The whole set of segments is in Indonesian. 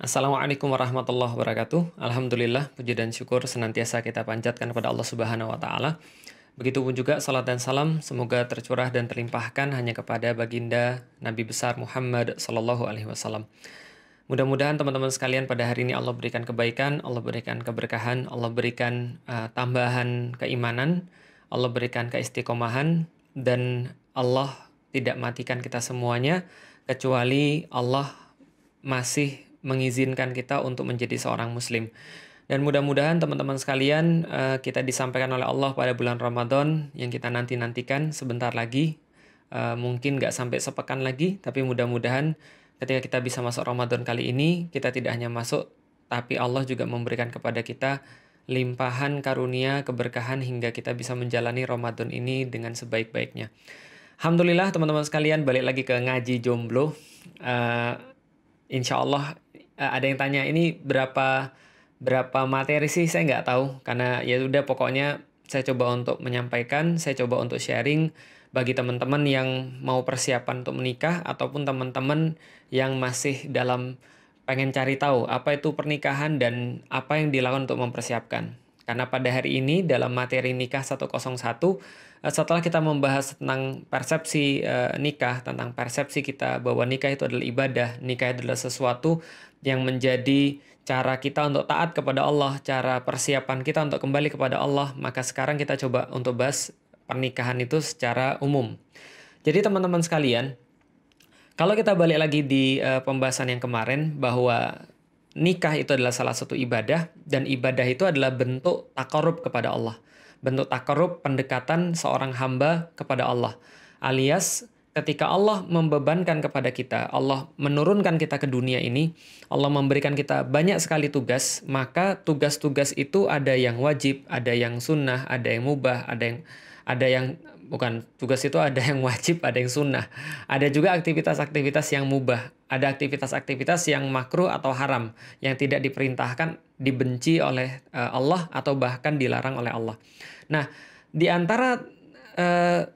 Assalamualaikum warahmatullahi wabarakatuh. Alhamdulillah, puji dan syukur senantiasa kita panjatkan kepada Allah Subhanahu wa taala. Begitupun juga salat dan salam semoga tercurah dan terlimpahkan hanya kepada baginda Nabi besar Muhammad sallallahu alaihi wasallam. Mudah-mudahan teman-teman sekalian pada hari ini Allah berikan kebaikan, Allah berikan keberkahan, Allah berikan tambahan keimanan, Allah berikan keistiqomahan, dan Allah tidak matikan kita semuanya kecuali Allah masih mengizinkan kita untuk menjadi seorang muslim. Dan mudah-mudahan teman-teman sekalian kita disampaikan oleh Allah pada bulan Ramadan yang kita nanti-nantikan sebentar lagi. Mungkin nggak sampai sepekan lagi, tapi mudah-mudahan ketika kita bisa masuk Ramadan kali ini, kita tidak hanya masuk, tapi Allah juga memberikan kepada kita limpahan karunia, keberkahan hingga kita bisa menjalani Ramadan ini dengan sebaik-baiknya. Alhamdulillah teman-teman sekalian, balik lagi ke ngaji jomblo. Insya Allah ada yang tanya ini berapa materi sih, saya nggak tahu, karena ya udah pokoknya saya coba untuk menyampaikan, saya coba untuk sharing bagi teman-teman yang mau persiapan untuk menikah ataupun teman-teman yang masih dalam pengen cari tahu apa itu pernikahan dan apa yang dilakukan untuk mempersiapkan. Karena pada hari ini dalam materi nikah 101, setelah kita membahas tentang persepsi nikah, tentang persepsi kita bahwa nikah itu adalah ibadah, nikah adalah sesuatu yang menjadi cara kita untuk taat kepada Allah, cara persiapan kita untuk kembali kepada Allah, maka sekarang kita coba untuk bahas pernikahan itu secara umum. Jadi teman-teman sekalian, kalau kita balik lagi di pembahasan yang kemarin bahwa nikah itu adalah salah satu ibadah, dan ibadah itu adalah bentuk takarub kepada Allah. Bentuk takarub pendekatan seorang hamba kepada Allah. Alias ketika Allah membebankan kepada kita, Allah menurunkan kita ke dunia ini, Allah memberikan kita banyak sekali tugas, maka tugas-tugas itu ada yang wajib, ada yang sunnah, ada yang mubah, ada yang bukan, tugas itu ada yang wajib, ada yang sunnah. Ada juga aktivitas-aktivitas yang mubah, ada aktivitas-aktivitas yang makruh atau haram, yang tidak diperintahkan, dibenci oleh Allah atau bahkan dilarang oleh Allah. Nah, di antara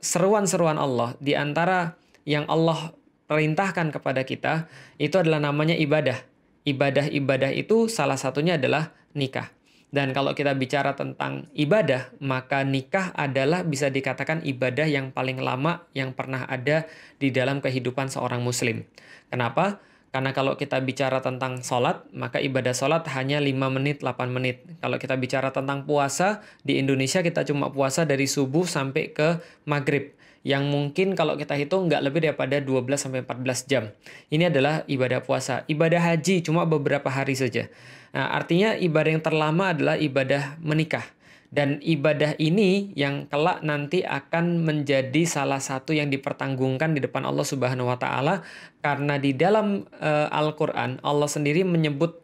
seruan-seruan Allah, di antara yang Allah perintahkan kepada kita, itu adalah namanya ibadah. Ibadah-ibadah itu salah satunya adalah nikah. Dan kalau kita bicara tentang ibadah, maka nikah adalah bisa dikatakan ibadah yang paling lama yang pernah ada di dalam kehidupan seorang muslim. Kenapa? Karena kalau kita bicara tentang sholat, maka ibadah sholat hanya 5 menit, 8 menit. Kalau kita bicara tentang puasa, di Indonesia kita cuma puasa dari subuh sampai ke maghrib. Yang mungkin kalau kita hitung nggak lebih daripada 12-14 jam. Ini adalah ibadah puasa. Ibadah haji cuma beberapa hari saja. Nah, artinya ibadah yang terlama adalah ibadah menikah. Dan ibadah ini yang kelak nanti akan menjadi salah satu yang dipertanggungkan di depan Allah Subhanahu wa taala, karena di dalam Al-Qur'an Allah sendiri menyebut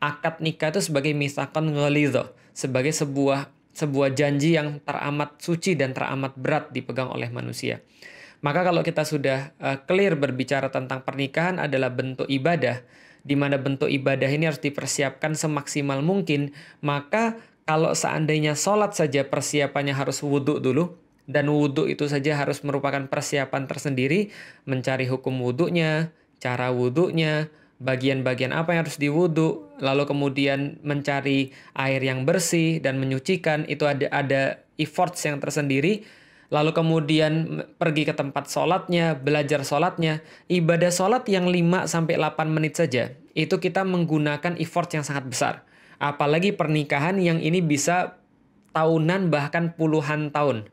akad nikah itu sebagai mitsaqan ghalidha, sebagai sebuah janji yang teramat suci dan teramat berat dipegang oleh manusia. Maka kalau kita sudah clear berbicara tentang pernikahan adalah bentuk ibadah, di mana bentuk ibadah ini harus dipersiapkan semaksimal mungkin, maka kalau seandainya sholat saja persiapannya harus wudhu dulu, dan wudhu itu saja harus merupakan persiapan tersendiri, mencari hukum wudhunya, cara wudhunya, bagian-bagian apa yang harus diwudhu, lalu kemudian mencari air yang bersih dan menyucikan, itu ada efforts yang tersendiri. Lalu kemudian pergi ke tempat sholatnya, belajar sholatnya. Ibadah sholat yang 5-8 menit saja, itu kita menggunakan effort yang sangat besar. Apalagi pernikahan yang ini bisa tahunan bahkan puluhan tahun.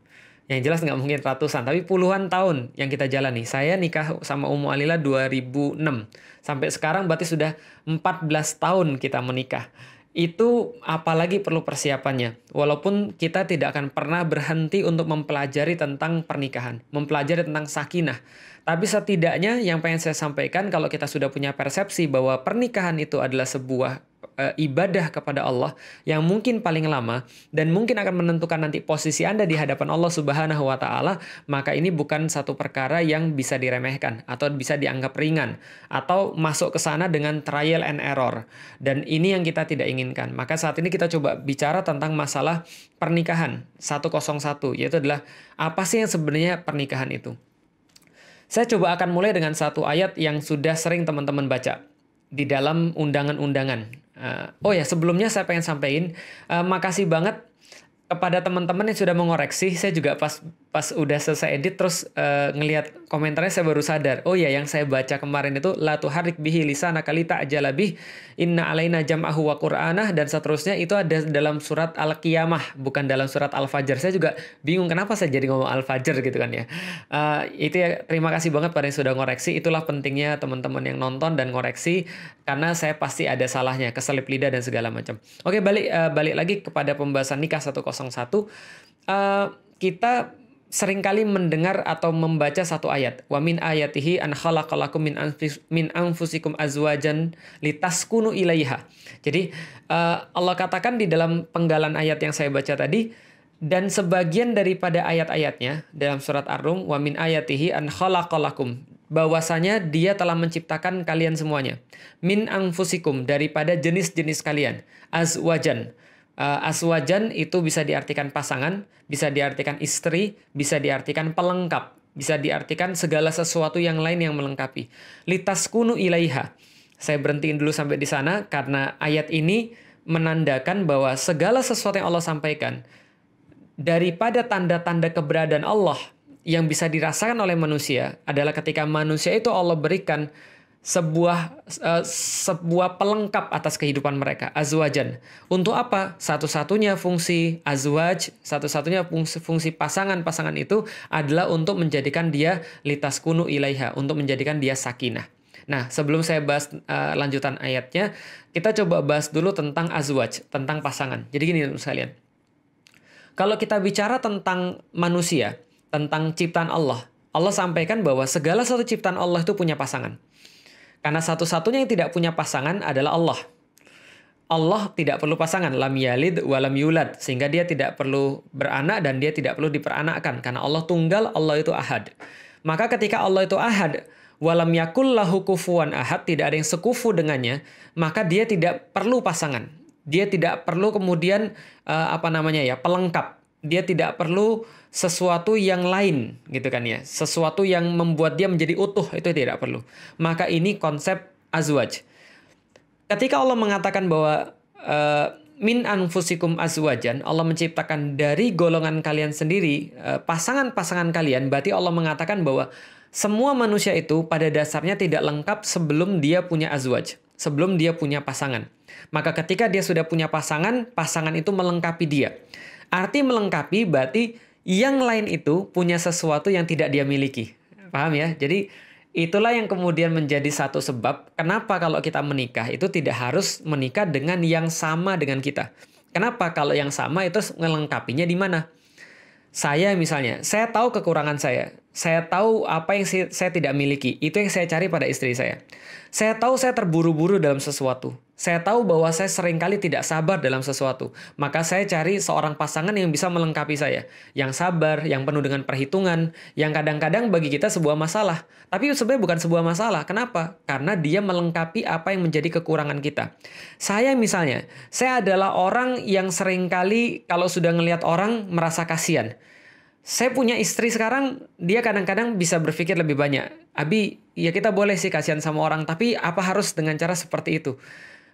Yang jelas nggak mungkin ratusan, tapi puluhan tahun yang kita jalani. Saya nikah sama Ummu Alila 2006. Sampai sekarang berarti sudah 14 tahun kita menikah. Itu apalagi perlu persiapannya. Walaupun kita tidak akan pernah berhenti untuk mempelajari tentang pernikahan, mempelajari tentang sakinah. Tapi setidaknya yang pengen saya sampaikan, kalau kita sudah punya persepsi bahwa pernikahan itu adalah sebuah ibadah kepada Allah yang mungkin paling lama dan mungkin akan menentukan nanti posisi Anda di hadapan Allah Subhanahu wa taala, maka ini bukan satu perkara yang bisa diremehkan atau bisa dianggap ringan atau masuk ke sana dengan trial and error. Dan ini yang kita tidak inginkan. Maka saat ini kita coba bicara tentang masalah pernikahan 101, yaitu adalah apa sih yang sebenarnya pernikahan itu. Saya coba akan mulai dengan satu ayat yang sudah sering teman-teman baca. di dalam undangan-undangan. Oh ya, sebelumnya saya pengen sampaikan, makasih banget kepada teman-teman yang sudah mengoreksi. Saya juga pas udah selesai edit terus ngelihat komentarnya, saya baru sadar. Oh ya, yang saya baca kemarin itu la tuharrik bihi lisanaka lita'jala bih inna alaina jam'ahu wa qur'anah dan seterusnya, itu ada dalam surat Al-Qiyamah, bukan dalam surat Al-Fajr. Saya juga bingung kenapa saya jadi ngomong Al-Fajr gitu kan ya. Itu ya, terima kasih banget pada yang sudah ngoreksi. Itulah pentingnya teman-teman yang nonton dan ngoreksi, karena saya pasti ada salahnya, keselip lidah dan segala macam. Oke, balik lagi kepada pembahasan nikah 101. Kita seringkali mendengar atau membaca satu ayat. Wa min ayatihi an khalaqalakum min anfusikum azwajan litaskunu ilaiha. Jadi Allah katakan di dalam penggalan ayat yang saya baca tadi, dan sebagian daripada ayat-ayatnya dalam surat Ar-Rum, wa min ayatihi an khalaqalakum, bahwasanya dia telah menciptakan kalian semuanya, min anfusikum, daripada jenis-jenis kalian, azwajan. Aswajan itu bisa diartikan pasangan, bisa diartikan istri, bisa diartikan pelengkap, bisa diartikan segala sesuatu yang lain yang melengkapi. Litaskunu ilaiha. Saya berhentiin dulu sampai di sana karena ayat ini menandakan bahwa segala sesuatu yang Allah sampaikan, daripada tanda-tanda keberadaan Allah yang bisa dirasakan oleh manusia adalah ketika manusia itu Allah berikan sebuah pelengkap atas kehidupan mereka, azwajan. Untuk apa? Satu-satunya fungsi azwaj, satu-satunya fungsi pasangan itu adalah untuk menjadikan dia litaskunu ilaiha, untuk menjadikan dia sakinah. Nah, sebelum saya bahas lanjutan ayatnya, kita coba bahas dulu tentang azwaj, tentang pasangan. Jadi gini teman-teman sekalian. Kalau kita bicara tentang manusia, tentang ciptaan Allah, Allah sampaikan bahwa segala sesuatu ciptaan Allah itu punya pasangan. Karena satu-satunya yang tidak punya pasangan adalah Allah. Allah tidak perlu pasangan, lam yalid wa lam yulad, sehingga dia tidak perlu beranak dan dia tidak perlu diperanakkan, karena Allah tunggal, Allah itu ahad. Maka ketika Allah itu ahad, walam yakul lahu kufuwan ahad, tidak ada yang sekufu dengannya, maka dia tidak perlu pasangan. Dia tidak perlu kemudian pelengkap. Dia tidak perlu sesuatu yang lain gitu kan ya. Sesuatu yang membuat dia menjadi utuh, itu tidak perlu. Maka ini konsep azwaj. Ketika Allah mengatakan bahwa min anfusikum azwajan, Allah menciptakan dari golongan kalian sendiri pasangan-pasangan kalian, berarti Allah mengatakan bahwa semua manusia itu pada dasarnya tidak lengkap sebelum dia punya azwaj, sebelum dia punya pasangan. Maka ketika dia sudah punya pasangan, pasangan itu melengkapi dia. Arti melengkapi berarti yang lain itu punya sesuatu yang tidak dia miliki. Paham ya? Jadi itulah yang kemudian menjadi satu sebab kenapa kalau kita menikah itu tidak harus menikah dengan yang sama dengan kita. Kenapa? Kalau yang sama itu melengkapinya di mana? Saya misalnya, saya tahu kekurangan saya tahu apa yang saya tidak miliki, itu yang saya cari pada istri saya. Saya tahu saya terburu-buru dalam sesuatu. Saya tahu bahwa saya seringkali tidak sabar dalam sesuatu. Maka saya cari seorang pasangan yang bisa melengkapi saya. Yang sabar, yang penuh dengan perhitungan, yang kadang-kadang bagi kita sebuah masalah. Tapi sebenarnya bukan sebuah masalah. Kenapa? Karena dia melengkapi apa yang menjadi kekurangan kita. Saya misalnya, saya adalah orang yang seringkali kalau sudah ngelihat orang merasa kasihan. Saya punya istri sekarang, dia kadang-kadang bisa berpikir lebih banyak. Abi, ya kita boleh sih kasihan sama orang, tapi apa harus dengan cara seperti itu?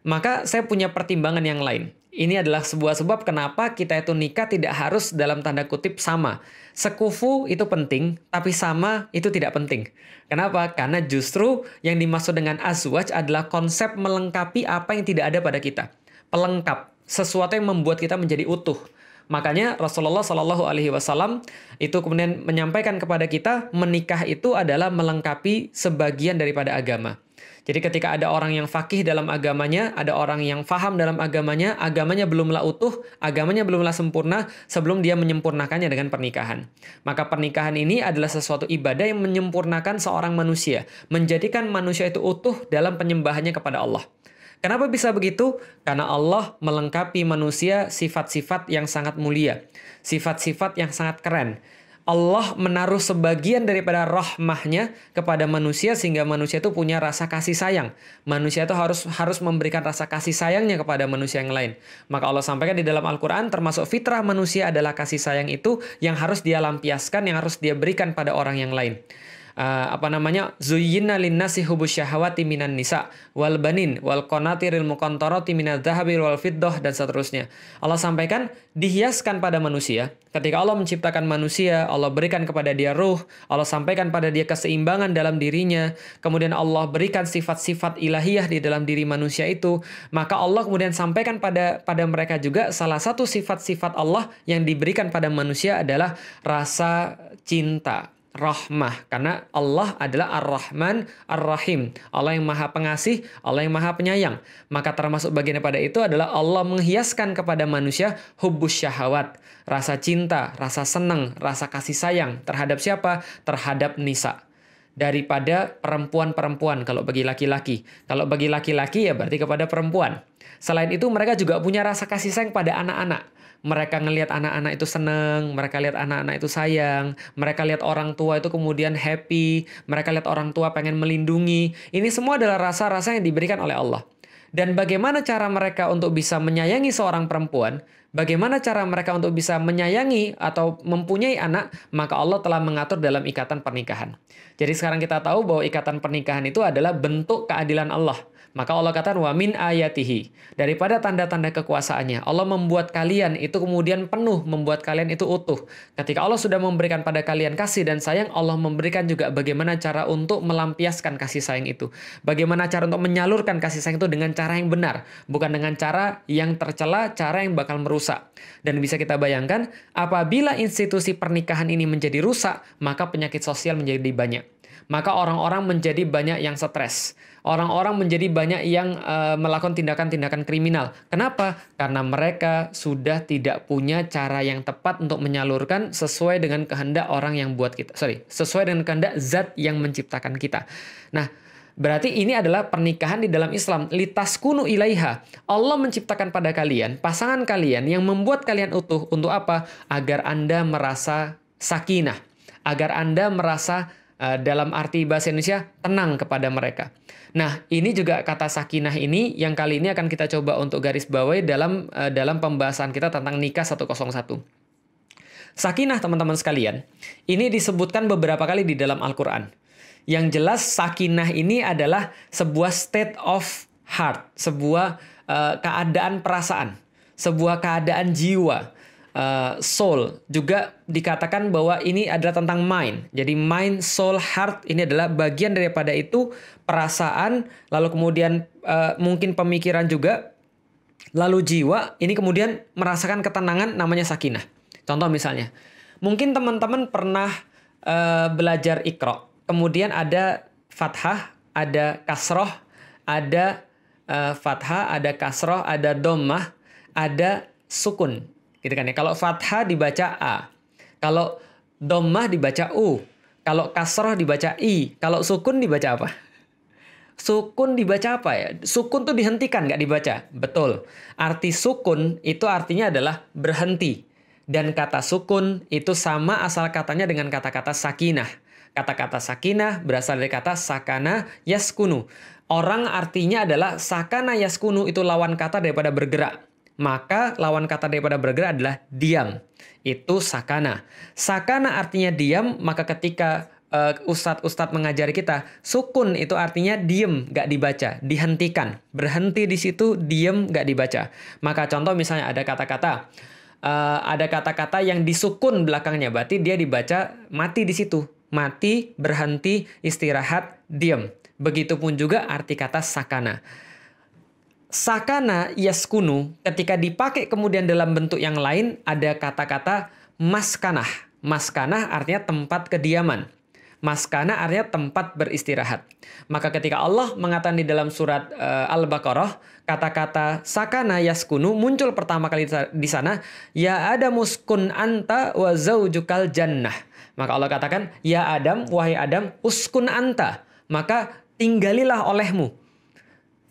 Maka saya punya pertimbangan yang lain. Ini adalah sebuah sebab kenapa kita itu nikah tidak harus dalam tanda kutip sama. Sekufu itu penting, tapi sama itu tidak penting. Kenapa? Karena justru yang dimaksud dengan azwaj adalah konsep melengkapi apa yang tidak ada pada kita. Pelengkap, sesuatu yang membuat kita menjadi utuh. Makanya Rasulullah Shallallahu Alaihi Wasallam itu kemudian menyampaikan kepada kita menikah itu adalah melengkapi sebagian daripada agama. Jadi ketika ada orang yang faqih dalam agamanya, ada orang yang faham dalam agamanya belumlah utuh, agamanya belumlah sempurna sebelum dia menyempurnakannya dengan pernikahan. Maka pernikahan ini adalah sesuatu ibadah yang menyempurnakan seorang manusia, menjadikan manusia itu utuh dalam penyembahannya kepada Allah. Kenapa bisa begitu? Karena Allah melengkapi manusia sifat-sifat yang sangat mulia, sifat-sifat yang sangat keren. Allah menaruh sebagian daripada rahmahnya kepada manusia sehingga manusia itu punya rasa kasih sayang. Manusia itu harus memberikan rasa kasih sayangnya kepada manusia yang lain. Maka Allah sampaikan di dalam Al-Quran termasuk fitrah manusia adalah kasih sayang itu yang harus dia lampiaskan, yang harus dia berikan pada orang yang lain. apa namanya, zuyyina linnasi hubbus syahawati minan nisa wal banin wal qanatiril muqantarati minadz dzahabi wal fiddah dan seterusnya. Allah sampaikan dihiaskan pada manusia. Ketika Allah menciptakan manusia, Allah berikan kepada dia ruh, Allah sampaikan pada dia keseimbangan dalam dirinya, kemudian Allah berikan sifat-sifat ilahiyah di dalam diri manusia itu, maka Allah kemudian sampaikan pada mereka juga salah satu sifat-sifat Allah yang diberikan pada manusia adalah rasa cinta, rahmah, karena Allah adalah Ar-Rahman Ar-Rahim, Allah yang maha pengasih, Allah yang maha penyayang. Maka termasuk bagian pada itu adalah Allah menghiaskan kepada manusia hubbus syahawat, rasa cinta, rasa senang, rasa kasih sayang terhadap siapa? Terhadap nisa, daripada perempuan-perempuan kalau bagi laki-laki. Kalau bagi laki-laki ya berarti kepada perempuan. Selain itu mereka juga punya rasa kasih sayang pada anak-anak. Mereka ngelihat anak-anak itu senang, mereka lihat anak-anak itu sayang, mereka lihat orang tua itu kemudian happy, mereka lihat orang tua pengen melindungi. Ini semua adalah rasa-rasa yang diberikan oleh Allah. Dan bagaimana cara mereka untuk bisa menyayangi seorang perempuan, bagaimana cara mereka untuk bisa menyayangi atau mempunyai anak, maka Allah telah mengatur dalam ikatan pernikahan. Jadi sekarang kita tahu bahwa ikatan pernikahan itu adalah bentuk keadilan Allah. Maka Allah katakan wa min ayatihi, daripada tanda-tanda kekuasaannya, Allah membuat kalian itu kemudian penuh, membuat kalian itu utuh. Ketika Allah sudah memberikan pada kalian kasih dan sayang, Allah memberikan juga bagaimana cara untuk melampiaskan kasih sayang itu. Bagaimana cara untuk menyalurkan kasih sayang itu dengan cara yang benar, bukan dengan cara yang tercela, cara yang bakal merusak. Dan bisa kita bayangkan, apabila institusi pernikahan ini menjadi rusak, maka penyakit sosial menjadi banyak. Maka orang-orang menjadi banyak yang stres. Orang-orang menjadi banyak yang melakukan tindakan-tindakan kriminal. Kenapa? Karena mereka sudah tidak punya cara yang tepat untuk menyalurkan sesuai dengan kehendak orang yang buat kita. Sesuai dengan kehendak zat yang menciptakan kita. Nah, berarti ini adalah pernikahan di dalam Islam. Litaskunu ilaiha. Allah menciptakan pada kalian, pasangan kalian yang membuat kalian utuh. Untuk apa? Agar Anda merasa sakinah. Agar Anda merasa dalam arti bahasa Indonesia tenang kepada mereka. Nah, ini juga kata sakinah ini yang kali ini akan kita coba untuk garis bawahi dalam pembahasan kita tentang nikah 101. Sakinah, teman-teman sekalian, ini disebutkan beberapa kali di dalam Al-Qur'an. Yang jelas sakinah ini adalah sebuah state of heart, sebuah keadaan perasaan, sebuah keadaan jiwa. Soul juga dikatakan bahwa ini adalah tentang mind. Jadi mind, soul, heart ini adalah bagian daripada itu, perasaan, lalu kemudian mungkin pemikiran juga, lalu jiwa ini kemudian merasakan ketenangan, namanya sakinah. Contoh misalnya, mungkin teman-teman pernah belajar Iqra, kemudian ada fathah, ada kasroh, ada fathah, ada kasroh, ada dhammah, ada sukun. Gitu kan ya. Kalau fathah dibaca A, kalau dhammah dibaca U, kalau kasroh dibaca I, kalau sukun dibaca apa? Sukun dibaca apa ya? Sukun tuh dihentikan, nggak dibaca. Betul. Arti sukun itu artinya adalah berhenti. Dan kata sukun itu sama asal katanya dengan kata-kata sakinah. Kata-kata sakinah berasal dari kata sakana yaskunu. Orang artinya adalah sakana yaskunu, itu lawan kata daripada bergerak. Maka lawan kata daripada bergerak adalah diam. Itu sakana. Sakana artinya diam, maka ketika ustadz-ustadz mengajari kita, sukun itu artinya diem, nggak dibaca, dihentikan. Berhenti di situ, diem, nggak dibaca. Maka contoh misalnya ada kata-kata yang disukun belakangnya, berarti dia dibaca mati di situ. Mati, berhenti, istirahat, diem. Begitupun juga arti kata sakana. Sakana yaskunu ketika dipakai kemudian dalam bentuk yang lain ada kata-kata maskanah. Maskanah artinya tempat kediaman. Maskanah artinya tempat beristirahat. Maka ketika Allah mengatakan di dalam surat Al-Baqarah, kata-kata sakana yaskunu muncul pertama kali di sana, ya Adam uskun anta wa zaujukal jannah. Maka Allah katakan, ya Adam, wahai Adam, uskun anta, maka tinggalilah olehmu.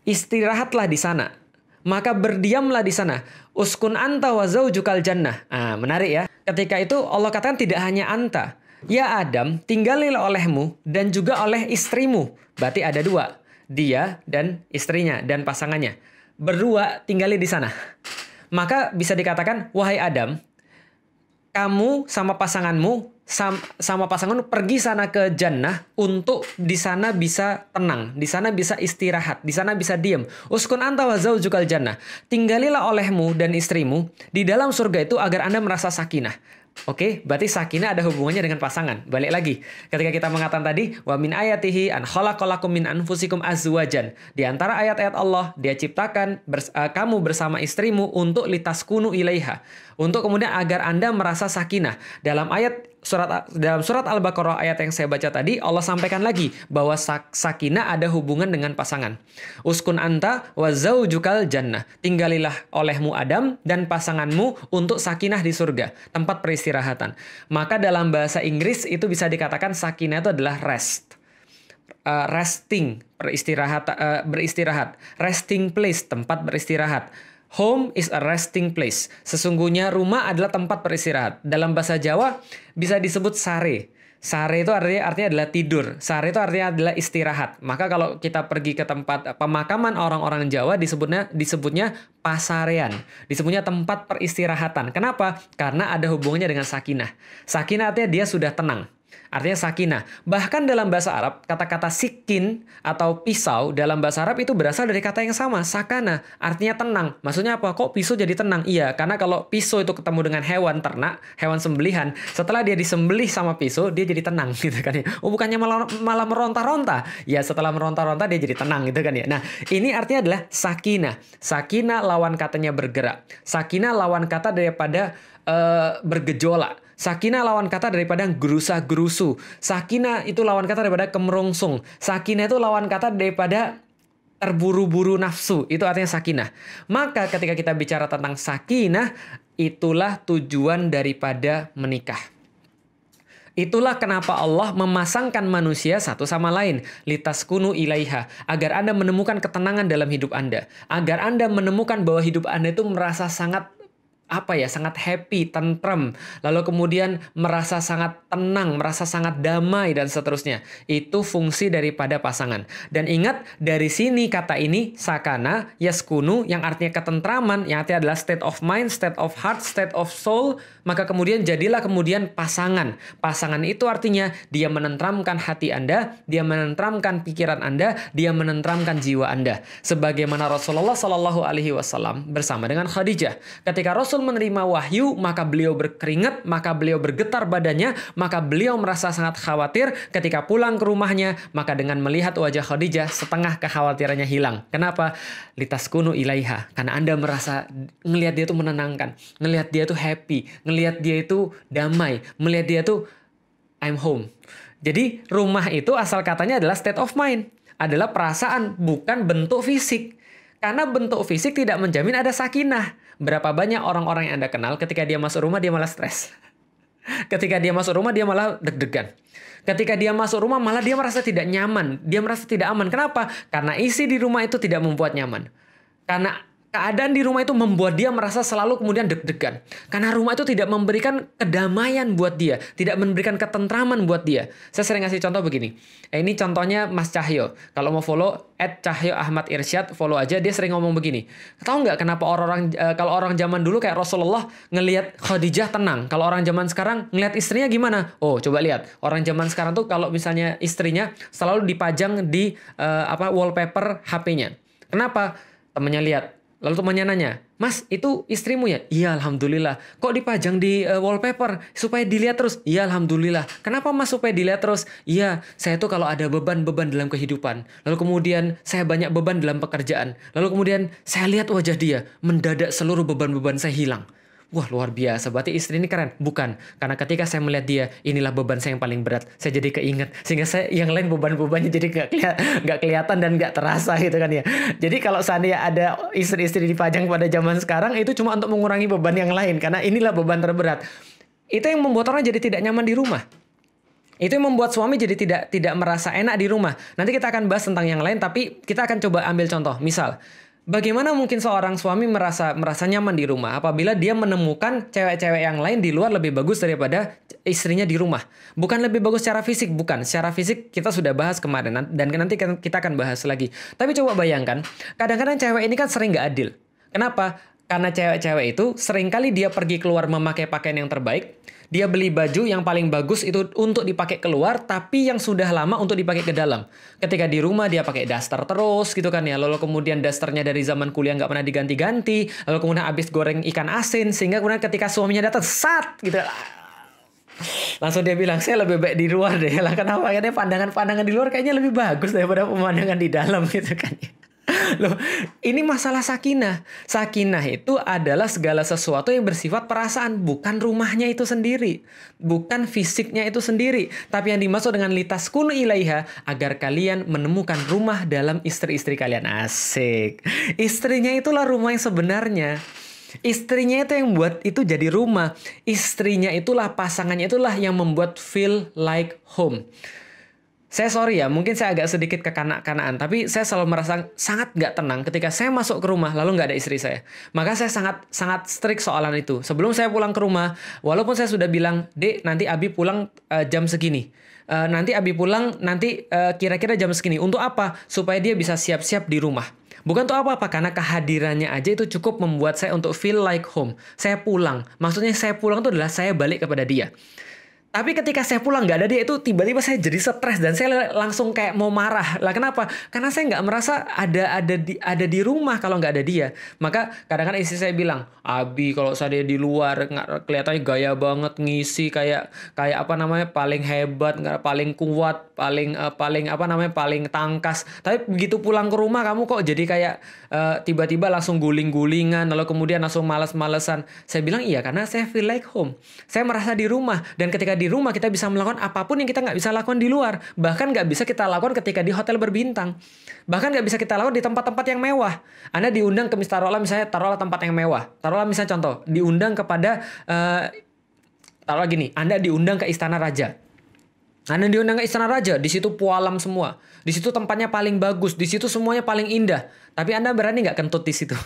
Istirahatlah di sana, maka berdiamlah di sana. Uskun anta wa zaujukal jannah. Menarik ya. Ketika itu Allah katakan tidak hanya anta. Ya Adam, tinggalilah olehmu dan juga oleh istrimu. Berarti ada dua. Dia dan istrinya dan pasangannya. Berdua tinggali di sana. Maka bisa dikatakan, wahai Adam, kamu sama pasanganmu sama pasangan pergi sana ke jannah untuk di sana bisa tenang, di sana bisa istirahat, di sana bisa diam. Uskun anta wa zaujukal jannah. Tinggalilah olehmu dan istrimu di dalam surga itu agar Anda merasa sakinah. Oke, berarti sakinah ada hubungannya dengan pasangan. Balik lagi, ketika kita mengatakan tadi, wa min ayatihi an khalaqalakum min anfusikum azwajan. Di antara ayat-ayat Allah, Dia ciptakan kamu bersama istrimu untuk litaskunu ilaiha. Untuk kemudian agar Anda merasa sakinah. Dalam surat Al-Baqarah ayat yang saya baca tadi, Allah sampaikan lagi bahwa sakinah ada hubungan dengan pasangan. Uskun anta wa zaujukal jannah. Tinggalilah olehmu Adam dan pasanganmu untuk sakinah di surga, tempat peristirahatan. Maka dalam bahasa Inggris itu bisa dikatakan sakinah itu adalah rest. Resting, beristirahat. Resting place, tempat beristirahat. Home is a resting place. Sesungguhnya rumah adalah tempat beristirahat. Dalam bahasa Jawa bisa disebut sare. Sare itu artinya adalah tidur. Sare itu artinya adalah istirahat. Maka kalau kita pergi ke tempat pemakaman orang-orang Jawa disebutnya pasarean. Disebutnya tempat peristirahatan. Kenapa? Karena ada hubungannya dengan sakinah. Sakinah artinya dia sudah tenang. Artinya sakinah. Bahkan dalam bahasa Arab, kata-kata sikin atau pisau dalam bahasa Arab itu berasal dari kata yang sama, sakana. Artinya tenang. Maksudnya apa? Kok pisau jadi tenang? Iya, karena kalau pisau itu ketemu dengan hewan ternak, hewan sembelihan, setelah dia disembelih sama pisau, dia jadi tenang gitu kan ya. Oh, bukannya malah meronta-ronta. Ya, setelah meronta-ronta dia jadi tenang gitu kan ya. Nah, ini artinya adalah sakinah. Sakinah lawan katanya bergerak. Sakinah lawan kata daripada bergejolak. Sakinah lawan kata daripada gerusa-gerusu. Sakinah itu lawan kata daripada kemerongsong. Sakinah itu lawan kata daripada terburu-buru nafsu. Itu artinya sakinah. Maka ketika kita bicara tentang sakinah, itulah tujuan daripada menikah. Itulah kenapa Allah memasangkan manusia satu sama lain. Litaskunu ilaiha. Agar Anda menemukan ketenangan dalam hidup Anda. Agar Anda menemukan bahwa hidup Anda itu merasa sangat sangat happy, tentrem, lalu kemudian merasa sangat tenang, merasa sangat damai, dan seterusnya. Itu fungsi daripada pasangan. Dan ingat, dari sini kata ini, sakana, yaskunu, yang artinya ketentraman, yang artinya adalah state of mind, state of heart, state of soul, maka kemudian jadilah kemudian pasangan. Pasangan itu artinya dia menentramkan hati Anda, dia menentramkan pikiran Anda, dia menentramkan jiwa Anda. Sebagaimana Rasulullah SAW bersama dengan Khadijah. Ketika Rasul menerima wahyu, maka beliau berkeringat, maka beliau bergetar badannya, maka beliau merasa sangat khawatir. Ketika pulang ke rumahnya, maka dengan melihat wajah Khadijah, setengah kekhawatirannya hilang. Kenapa? Litaskunu ilaiha. Karena Anda merasa ngelihat dia itu menenangkan, ngelihat dia itu happy, ngelihat dia itu damai, melihat dia itu I'm home. Jadi rumah itu asal katanya adalah state of mind, adalah perasaan, bukan bentuk fisik. Karena bentuk fisik tidak menjamin ada sakinah. Berapa banyak orang-orang yang Anda kenal ketika dia masuk rumah dia malah stres. Ketika dia masuk rumah dia malah deg-degan. Ketika dia masuk rumah malah dia merasa tidak nyaman. Dia merasa tidak aman. Kenapa? Karena isi di rumah itu tidak membuat nyaman. Karena keadaan di rumah itu membuat dia merasa selalu kemudian deg-degan. Karena rumah itu tidak memberikan kedamaian buat dia. Tidak memberikan ketentraman buat dia. Saya sering ngasih contoh begini. Ini contohnya Mas Cahyo. Kalau mau follow @CahyoAhmadIrsyad, follow aja. Dia sering ngomong begini. Tahu nggak kenapa kalau orang zaman dulu kayak Rasulullah ngelihat Khadijah tenang. Kalau orang zaman sekarang ngelihat istrinya gimana? Oh, coba lihat. Orang zaman sekarang tuh kalau misalnya istrinya selalu dipajang di wallpaper HP-nya. Kenapa? Temennya lihat. Lalu temannya nanya, Mas, itu istrimu ya? Iya, Alhamdulillah. Kok dipajang di wallpaper? Supaya dilihat terus? Iya, Alhamdulillah. Kenapa Mas supaya dilihat terus? Iya, saya tuh kalau ada beban-beban dalam kehidupan. Lalu kemudian saya banyak beban dalam pekerjaan. Lalu kemudian saya lihat wajah dia. Mendadak seluruh beban-beban saya hilang. Wah, luar biasa. Berarti istri ini keren. Bukan. Karena ketika saya melihat dia, inilah beban saya yang paling berat. Saya jadi keinget. Sehingga saya yang lain beban-bebannya jadi nggak kelihatan dan nggak terasa gitu kan ya. Jadi kalau seandainya ada istri-istri dipajang pada zaman sekarang, itu cuma untuk mengurangi beban yang lain. Karena inilah beban terberat. Itu yang membuat orang jadi tidak nyaman di rumah. Itu yang membuat suami jadi tidak merasa enak di rumah. Nanti kita akan bahas tentang yang lain, tapi kita akan coba ambil contoh. Misal, bagaimana mungkin seorang suami merasa nyaman di rumah apabila dia menemukan cewek-cewek yang lain di luar lebih bagus daripada istrinya di rumah? Bukan lebih bagus secara fisik, bukan. Secara fisik kita sudah bahas kemarin dan nanti kita akan bahas lagi. Tapi coba bayangkan, kadang-kadang cewek ini kan sering nggak adil. Kenapa? Karena cewek-cewek itu seringkali dia pergi keluar memakai pakaian yang terbaik, dia beli baju yang paling bagus itu untuk dipakai keluar, tapi yang sudah lama untuk dipakai ke dalam. Ketika di rumah dia pakai daster terus gitu kan ya, lalu kemudian dasternya dari zaman kuliah nggak pernah diganti-ganti, lalu kemudian habis goreng ikan asin, sehingga kemudian ketika suaminya datang, sat gitu. Langsung dia bilang, saya lebih baik di luar deh. Lah kenapa? Karena pandangan-pandangan di luar kayaknya lebih bagus daripada pemandangan di dalam gitu kan ya. Loh, ini masalah sakinah. Sakinah itu adalah segala sesuatu yang bersifat perasaan, bukan rumahnya itu sendiri, bukan fisiknya itu sendiri, tapi yang dimaksud dengan litaskunu ilaiha, agar kalian menemukan rumah dalam istri-istri kalian. Asik. Istrinya itulah rumah yang sebenarnya. Istrinya itu yang buat itu jadi rumah. Istrinya itulah, pasangannya itulah yang membuat feel like home. Saya sorry ya, mungkin saya agak sedikit kekanak-kanaan, tapi saya selalu merasa sangat nggak tenang ketika saya masuk ke rumah lalu nggak ada istri saya. Maka saya sangat strict soalan itu. Sebelum saya pulang ke rumah, walaupun saya sudah bilang, Dek, nanti Abi pulang jam segini. Nanti Abi pulang nanti kira-kira jam segini. Untuk apa? Supaya dia bisa siap-siap di rumah. Bukan untuk apa-apa, karena kehadirannya aja itu cukup membuat saya untuk feel like home. Saya pulang. Maksudnya saya pulang itu adalah saya balik kepada dia. Tapi ketika saya pulang nggak ada dia, itu tiba-tiba saya jadi stres dan saya langsung kayak mau marah. Lah kenapa? Karena saya nggak merasa ada di rumah kalau nggak ada dia. Maka kadang-kadang istri saya bilang, Abi kalau saya di luar nggak kelihatannya gaya banget ngisi kayak apa namanya paling hebat, nggak paling kuat, paling paling tangkas. Tapi begitu pulang ke rumah kamu kok jadi kayak tiba-tiba langsung guling-gulingan, lalu kemudian langsung malas-malesan. Saya bilang iya karena saya feel like home. Saya merasa di rumah, dan ketika di rumah kita bisa melakukan apapun yang kita nggak bisa lakukan di luar. Bahkan nggak bisa kita lakukan ketika di hotel berbintang. Bahkan nggak bisa kita lakukan di tempat-tempat yang mewah. Anda diundang ke misalnya taruhlah tempat yang mewah. Taruhlah misalnya contoh, diundang kepada taruhlah gini, Anda diundang ke Istana Raja. Anda diundang ke Istana Raja, di situ pualam semua. Di situ tempatnya paling bagus, di situ semuanya paling indah. Tapi Anda berani nggak kentut di situ?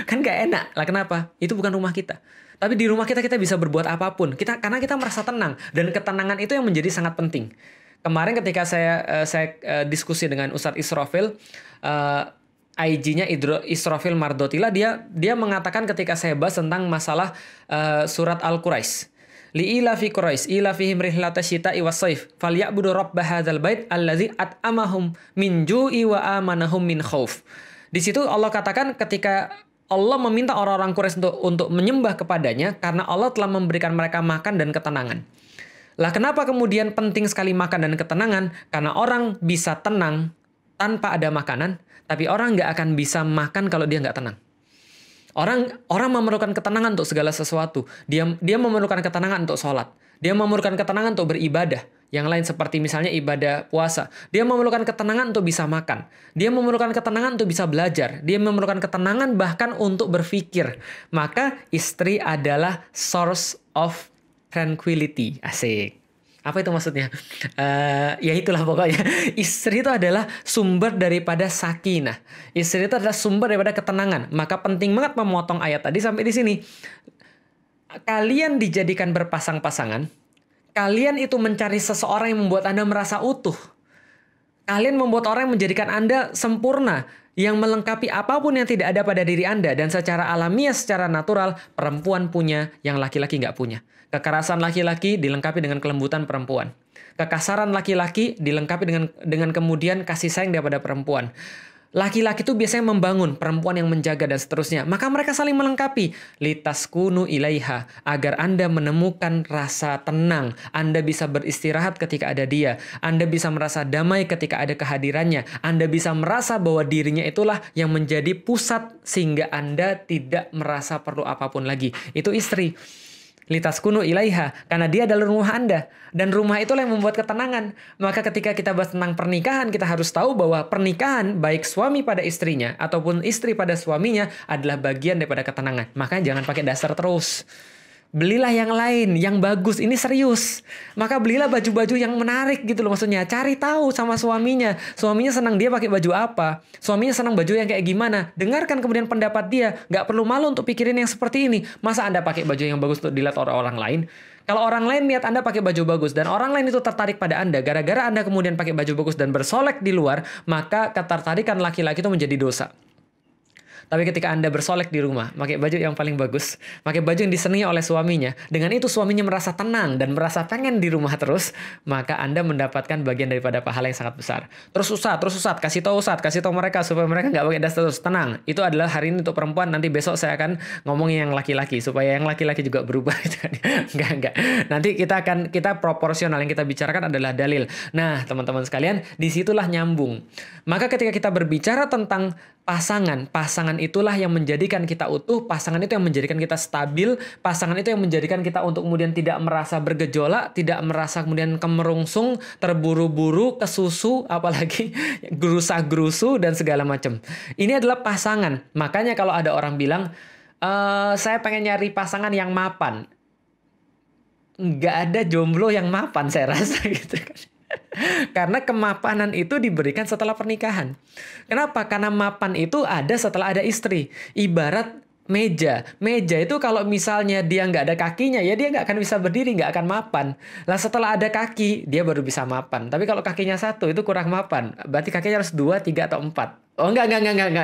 Kan nggak enak. Lah kenapa? Itu bukan rumah kita. Tapi di rumah kita bisa berbuat apapun. Karena kita merasa tenang, dan ketenangan itu yang menjadi sangat penting. Kemarin ketika saya diskusi dengan Ustadz Israfil, IG-nya Israfil Mardotila, dia mengatakan ketika saya bahas tentang masalah surat Al-Quraisy. Li'ila fi Quraisy ila fihim rihlata syita'i was-saif falyabudu rabb hadzal bait allazi at'amahum min ju'i wa amanahum min khauf. Di situ Allah katakan ketika Allah meminta orang-orang Quraisy untuk menyembah kepadanya karena Allah telah memberikan mereka makan dan ketenangan. Lah kenapa kemudian penting sekali makan dan ketenangan? Karena orang bisa tenang tanpa ada makanan, tapi orang nggak akan bisa makan kalau dia nggak tenang. Orang memerlukan ketenangan untuk segala sesuatu. Dia memerlukan ketenangan untuk sholat. Dia memerlukan ketenangan untuk beribadah. Yang lain seperti misalnya ibadah puasa. Dia memerlukan ketenangan untuk bisa makan. Dia memerlukan ketenangan untuk bisa belajar. Dia memerlukan ketenangan bahkan untuk berpikir. Maka istri adalah source of tranquility. Asik. Apa itu maksudnya? Ya itulah pokoknya. Istri itu adalah sumber daripada sakinah. Istri itu adalah sumber daripada ketenangan. Maka penting banget memotong ayat tadi sampai di sini. Kalian dijadikan berpasang-pasangan. Kalian itu mencari seseorang yang membuat Anda merasa utuh. Kalian membuat orang yang menjadikan Anda sempurna, yang melengkapi apapun yang tidak ada pada diri Anda. Dan secara alamiah, secara natural, perempuan punya yang laki-laki nggak punya. Kekerasan laki-laki dilengkapi dengan kelembutan perempuan. Kekasaran laki-laki dilengkapi dengan kemudian kasih sayang daripada perempuan. Laki-laki itu biasanya membangun, perempuan yang menjaga dan seterusnya. Maka mereka saling melengkapi. Litaskunu ilaiha, agar Anda menemukan rasa tenang. Anda bisa beristirahat ketika ada dia. Anda bisa merasa damai ketika ada kehadirannya. Anda bisa merasa bahwa dirinya itulah yang menjadi pusat sehingga Anda tidak merasa perlu apapun lagi. Itu istri. Litaskunu ilaiha, karena dia adalah rumah Anda, dan rumah itulah yang membuat ketenangan. Maka ketika kita bahas tentang pernikahan, kita harus tahu bahwa pernikahan baik suami pada istrinya ataupun istri pada suaminya adalah bagian daripada ketenangan. Makanya jangan pakai dasar terus. Belilah yang lain, yang bagus, ini serius. Maka belilah baju-baju yang menarik gitu loh maksudnya. Cari tahu sama suaminya. Suaminya senang dia pakai baju apa. Suaminya senang baju yang kayak gimana. Dengarkan kemudian pendapat dia. Nggak perlu malu untuk pikirin yang seperti ini. Masa Anda pakai baju yang bagus untuk dilihat orang lain? Kalau orang lain lihat Anda pakai baju bagus dan orang lain itu tertarik pada Anda gara-gara Anda kemudian pakai baju bagus dan bersolek di luar, maka ketertarikan laki-laki itu menjadi dosa. Tapi ketika Anda bersolek di rumah, pakai baju yang paling bagus, pakai baju yang disenangi oleh suaminya, dengan itu suaminya merasa tenang dan merasa pengen di rumah terus, maka Anda mendapatkan bagian daripada pahala yang sangat besar. Terus Ustadz, kasih tahu mereka supaya mereka nggak pakai das terus. Tenang, itu adalah hari ini untuk perempuan, nanti besok saya akan ngomongin yang laki-laki, supaya yang laki-laki juga berubah. Enggak. Nanti kita proporsional, yang kita bicarakan adalah dalil. Nah, teman-teman sekalian, disitulah nyambung. Maka ketika kita berbicara tentang pasangan itulah yang menjadikan kita utuh, pasangan itu yang menjadikan kita stabil, pasangan itu yang menjadikan kita untuk kemudian tidak merasa bergejolak, tidak merasa kemudian kemerungsung, terburu-buru, kesusu, apalagi gerusa-gerusu dan segala macam. Ini adalah pasangan. Makanya kalau ada orang bilang, saya pengen nyari pasangan yang mapan. Nggak ada jomblo yang mapan, saya rasa gitu kan. Karena kemapanan itu diberikan setelah pernikahan. Kenapa? Karena mapan itu ada setelah ada istri. Ibarat meja. Meja itu kalau misalnya dia nggak ada kakinya, ya dia nggak akan bisa berdiri, nggak akan mapan. Lah setelah ada kaki, dia baru bisa mapan. Tapi kalau kakinya satu, itu kurang mapan. Berarti kakinya harus 2, 3, atau 4. Oh enggak.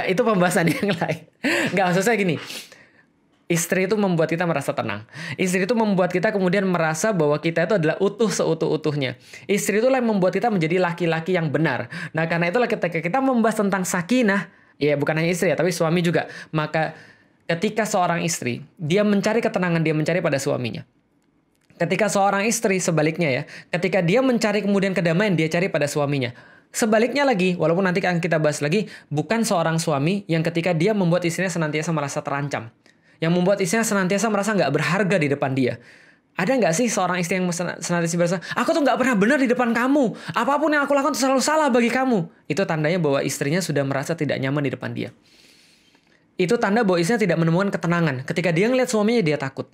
Itu pembahasan yang lain. Enggak, maksud saya gini. Istri itu membuat kita merasa tenang. Istri itu membuat kita kemudian merasa bahwa kita itu adalah utuh seutuh-utuhnya. Istri itulah yang membuat kita menjadi laki-laki yang benar. Nah, karena itulah ketika kita membahas tentang sakinah, ya bukan hanya istri ya, tapi suami juga. Maka ketika seorang istri, dia mencari ketenangan, dia mencari pada suaminya. Ketika seorang istri sebaliknya ya, ketika dia mencari kemudian kedamaian, dia cari pada suaminya. Sebaliknya lagi, walaupun nanti akan kita bahas lagi, bukan seorang suami yang ketika dia membuat istrinya senantiasa merasa terancam. Yang membuat istrinya senantiasa merasa nggak berharga di depan dia. Ada nggak sih seorang istri yang senantiasa merasa, aku tuh nggak pernah benar di depan kamu. Apapun yang aku lakukan tuh selalu salah bagi kamu. Itu tandanya bahwa istrinya sudah merasa tidak nyaman di depan dia. Itu tanda bahwa istrinya tidak menemukan ketenangan. Ketika dia ngeliat suaminya, dia takut.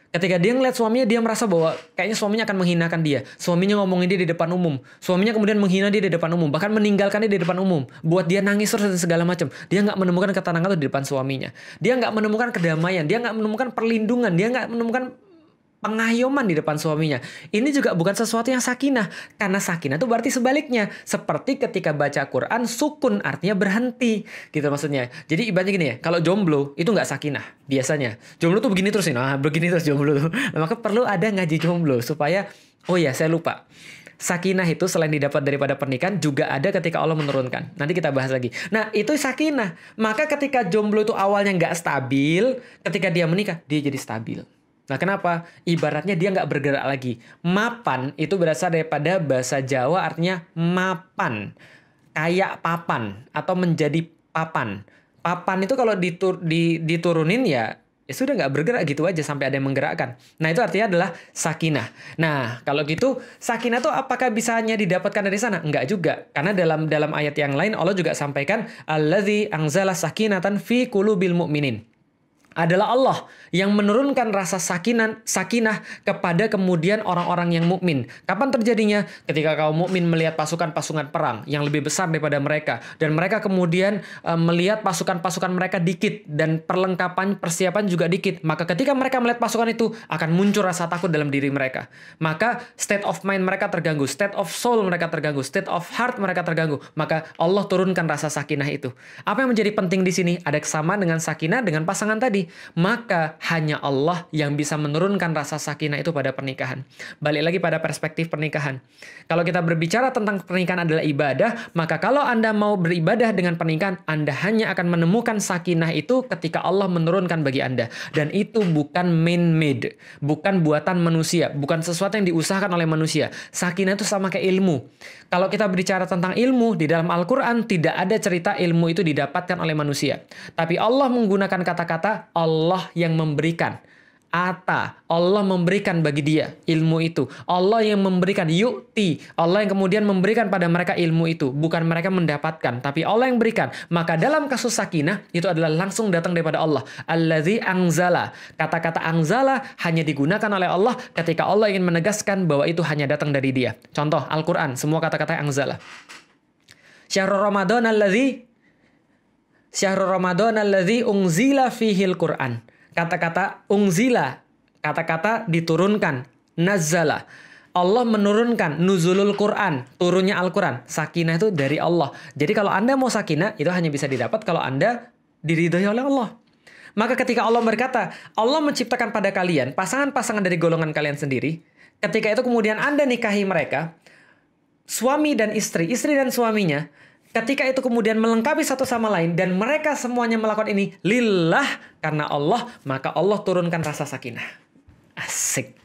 Ketika dia ngeliat suaminya, dia merasa bahwa kayaknya suaminya akan menghinakan dia. Suaminya ngomongin dia di depan umum. Suaminya kemudian menghina dia di depan umum. Bahkan meninggalkan dia di depan umum. Buat dia nangis terus dan segala macam. Dia nggak menemukan ketenangan itu di depan suaminya. Dia nggak menemukan kedamaian. Dia nggak menemukan perlindungan. Dia nggak menemukan pengayuman di depan suaminya. Ini juga bukan sesuatu yang sakinah. Karena sakinah itu berarti sebaliknya. Seperti ketika baca Quran, sukun artinya berhenti. Gitu maksudnya. Jadi ibaratnya gini ya. Kalau jomblo itu nggak sakinah. Biasanya. Jomblo tuh begini terus nih. Nah, begini terus jomblo tuh. Maka perlu ada ngaji jomblo. Supaya, oh ya saya lupa. Sakinah itu selain didapat daripada pernikahan juga ada ketika Allah menurunkan. Nanti kita bahas lagi. Nah itu sakinah. Maka ketika jomblo itu awalnya nggak stabil. Ketika dia menikah, dia jadi stabil. Nah kenapa? Ibaratnya dia nggak bergerak lagi. Mapan itu berasal daripada bahasa Jawa artinya mapan. Kayak papan atau menjadi papan. Papan itu kalau diturunin ya sudah nggak bergerak gitu aja sampai ada yang menggerakkan. Nah itu artinya adalah sakinah. Nah kalau gitu sakinah itu apakah bisa hanya didapatkan dari sana? Enggak juga. Karena dalam ayat yang lain Allah juga sampaikan Allazi anzala sakinatan fi qulubil mu'minin. Adalah Allah yang menurunkan rasa sakinah kepada kemudian orang-orang yang mukmin. Kapan terjadinya? Ketika kaum mukmin melihat pasukan-pasukan perang yang lebih besar daripada mereka dan mereka kemudian melihat pasukan-pasukan mereka dikit dan perlengkapan persiapan juga dikit. Maka ketika mereka melihat pasukan itu akan muncul rasa takut dalam diri mereka. Maka state of mind mereka terganggu, state of soul mereka terganggu, state of heart mereka terganggu. Maka Allah turunkan rasa sakinah itu. Apa yang menjadi penting di sini? Ada kesamaan dengan sakinah dengan pasangan tadi. Maka hanya Allah yang bisa menurunkan rasa sakinah itu pada pernikahan. Balik lagi pada perspektif pernikahan. Kalau kita berbicara tentang pernikahan adalah ibadah, maka kalau Anda mau beribadah dengan pernikahan, Anda hanya akan menemukan sakinah itu ketika Allah menurunkan bagi Anda. Dan itu bukan man-made, bukan buatan manusia, bukan sesuatu yang diusahakan oleh manusia. Sakinah itu sama kayak ilmu. Kalau kita berbicara tentang ilmu, di dalam Al-Quran tidak ada cerita ilmu itu didapatkan oleh manusia. Tapi Allah menggunakan kata-kata Allah yang memberikan. Allah memberikan bagi dia ilmu itu. Allah yang memberikan yu'ti. Allah yang kemudian memberikan pada mereka ilmu itu. Bukan mereka mendapatkan, tapi Allah yang berikan. Maka dalam kasus sakinah, itu adalah langsung datang daripada Allah. Allazi angzala. Kata-kata angzala hanya digunakan oleh Allah ketika Allah ingin menegaskan bahwa itu hanya datang dari dia. Contoh, Al-Quran, semua kata-kata angzala. Syahrul Ramadan alladzi unzila fihil Qur'an. Kata-kata ungzila, kata-kata diturunkan, nazzala. Allah menurunkan nuzulul Quran, turunnya Al-Quran. Sakinah itu dari Allah. Jadi kalau Anda mau sakinah, itu hanya bisa didapat kalau Anda diridhoi oleh Allah. Maka ketika Allah berkata, Allah menciptakan pada kalian pasangan-pasangan dari golongan kalian sendiri, ketika itu kemudian Anda nikahi mereka, suami dan istri dan suaminya, ketika itu kemudian melengkapi satu sama lain dan mereka semuanya melakukan ini lillah karena Allah, maka Allah turunkan rasa sakinah. Asik.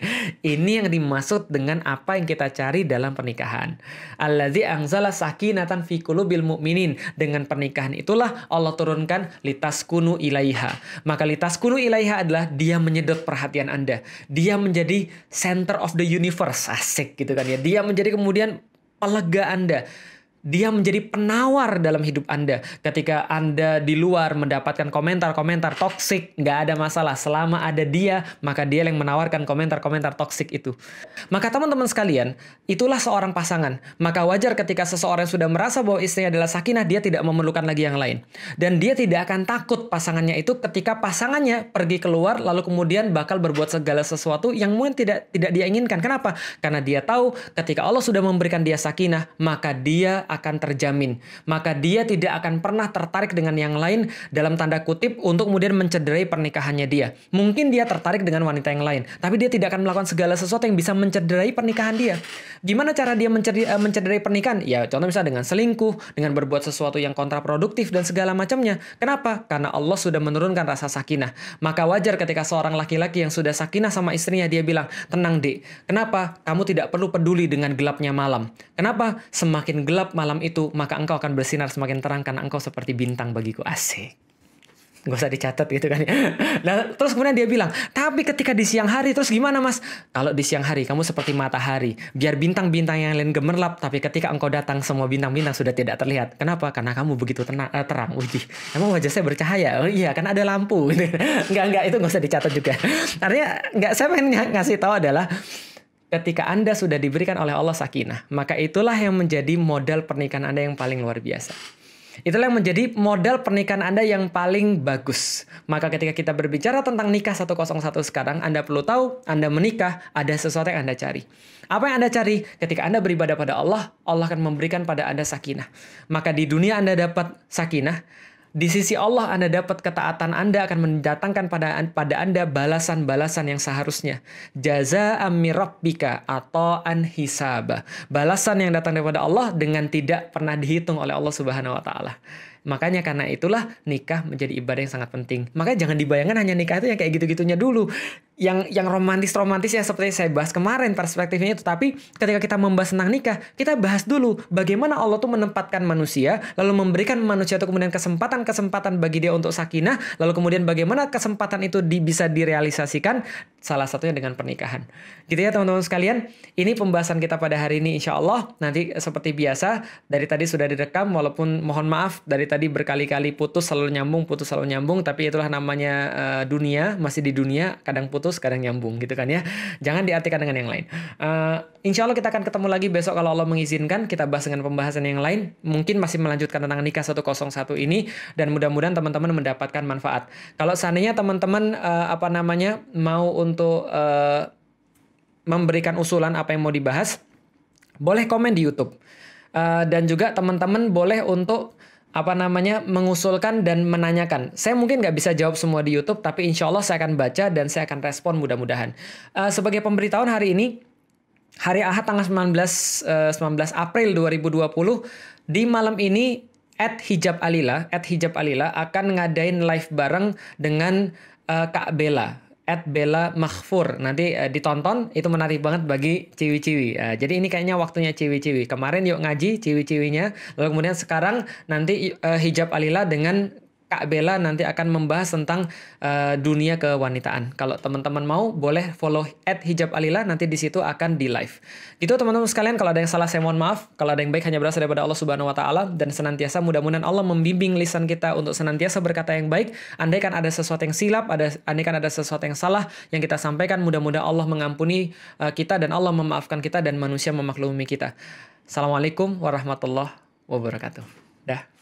Ini yang dimaksud dengan apa yang kita cari dalam pernikahan. Allazi anzala sakinatan fi qulubil mu'minin. Dengan pernikahan itulah Allah turunkan litaskunu ilaiha. Maka litaskunu ilaiha adalah dia menyedot perhatian Anda. Dia menjadi center of the universe. Asik gitu kan ya. Dia menjadi kemudian pelega Anda. Dia menjadi penawar dalam hidup Anda. Ketika Anda di luar mendapatkan komentar-komentar toksik, nggak ada masalah. Selama ada dia, maka dia yang menawarkan komentar-komentar toksik itu. Maka teman-teman sekalian, itulah seorang pasangan. Maka wajar ketika seseorang sudah merasa bahwa istrinya adalah sakinah, dia tidak memerlukan lagi yang lain. Dan dia tidak akan takut pasangannya itu ketika pasangannya pergi keluar, lalu kemudian bakal berbuat segala sesuatu yang mungkin tidak dia inginkan. Kenapa? Karena dia tahu ketika Allah sudah memberikan dia sakinah, maka dia akan terjamin. Maka dia tidak akan pernah tertarik dengan yang lain dalam tanda kutip untuk kemudian mencederai pernikahannya dia. Mungkin dia tertarik dengan wanita yang lain, tapi dia tidak akan melakukan segala sesuatu yang bisa mencederai pernikahan dia. Gimana cara dia mencederai pernikahan? Ya contoh misalnya dengan selingkuh, dengan berbuat sesuatu yang kontraproduktif dan segala macamnya. Kenapa? Karena Allah sudah menurunkan rasa sakinah. Maka wajar ketika seorang laki-laki yang sudah sakinah sama istrinya, dia bilang, tenang dek, kenapa? Kamu tidak perlu peduli dengan gelapnya malam. Kenapa? Semakin gelap malam itu, maka engkau akan bersinar semakin terang karena engkau seperti bintang bagiku. Asik. Gak usah dicatat gitu kan. Nah, terus kemudian dia bilang, tapi ketika di siang hari, terus gimana mas? Kalau di siang hari, kamu seperti matahari. Biar bintang-bintang yang lain gemerlap, tapi ketika engkau datang, semua bintang-bintang sudah tidak terlihat. Kenapa? Karena kamu begitu terang. Wih, emang wajah saya bercahaya? Oh iya, kan ada lampu. Enggak, itu gak usah dicatat juga. Artinya, saya pengen ngasih tahu adalah, ketika Anda sudah diberikan oleh Allah sakinah, maka itulah yang menjadi modal pernikahan Anda yang paling luar biasa. Itulah yang menjadi modal pernikahan Anda yang paling bagus. Maka ketika kita berbicara tentang nikah 101 sekarang, Anda perlu tahu, Anda menikah, ada sesuatu yang Anda cari. Apa yang Anda cari? Ketika Anda beribadah pada Allah, Allah akan memberikan pada Anda sakinah. Maka di dunia Anda dapat sakinah, di sisi Allah Anda dapat ketaatan, Anda akan mendatangkan pada Anda balasan-balasan yang seharusnya. Jazaa'an min rabbika ata'an hisaba. Balasan yang datang daripada Allah dengan tidak pernah dihitung oleh Allah Subhanahu wa taala. Makanya karena itulah nikah menjadi ibadah yang sangat penting. Makanya jangan dibayangkan hanya nikah itu yang kayak gitu-gitunya dulu. Yang romantis-romantis ya seperti saya bahas kemarin perspektifnya itu. Tapi ketika kita membahas tentang nikah, kita bahas dulu bagaimana Allah tuh menempatkan manusia, lalu memberikan manusia itu kemudian kesempatan bagi dia untuk sakinah, lalu kemudian bagaimana kesempatan itu bisa direalisasikan, salah satunya dengan pernikahan. Gitu ya teman-teman sekalian. Ini pembahasan kita pada hari ini insya Allah. Nanti seperti biasa, dari tadi sudah direkam, walaupun mohon maaf dari tadi berkali-kali putus selalu nyambung, tapi itulah namanya dunia, masih di dunia, kadang putus, kadang nyambung gitu kan ya. Jangan diartikan dengan yang lain. Insya Allah kita akan ketemu lagi besok kalau Allah mengizinkan, kita bahas dengan pembahasan yang lain. Mungkin masih melanjutkan tentang nikah 101 ini, dan mudah-mudahan teman-teman mendapatkan manfaat. Kalau seandainya teman-teman mau untuk memberikan usulan apa yang mau dibahas, boleh komen di YouTube. Dan juga teman-teman boleh untuk mengusulkan dan menanyakan. Saya mungkin nggak bisa jawab semua di YouTube, tapi insya Allah saya akan baca dan saya akan respon mudah-mudahan. Sebagai pemberitahuan hari ini, hari Ahad tanggal 19 April 2020, di malam ini @hijab alila akan ngadain live bareng dengan Kak Bella. @Bella Maghfur. Nanti ditonton, itu menarik banget bagi ciwi-ciwi. Jadi ini kayaknya waktunya ciwi-ciwi. Kemarin yuk ngaji ciwi-ciwinya, lalu kemudian sekarang nanti hijab alila dengan Kak Bella nanti akan membahas tentang dunia kewanitaan. Kalau teman-teman mau, boleh follow @hijab alila, nanti di situ akan di live. Gitu teman-teman sekalian, kalau ada yang salah saya mohon maaf. Kalau ada yang baik hanya berasal daripada Allah Subhanahu wa taala, dan senantiasa mudah-mudahan Allah membimbing lisan kita untuk senantiasa berkata yang baik. Andaikan ada sesuatu yang silap, andaikan ada sesuatu yang salah yang kita sampaikan, mudah-mudahan Allah mengampuni kita dan Allah memaafkan kita dan manusia memaklumi kita. Assalamualaikum warahmatullahi wabarakatuh. Dah.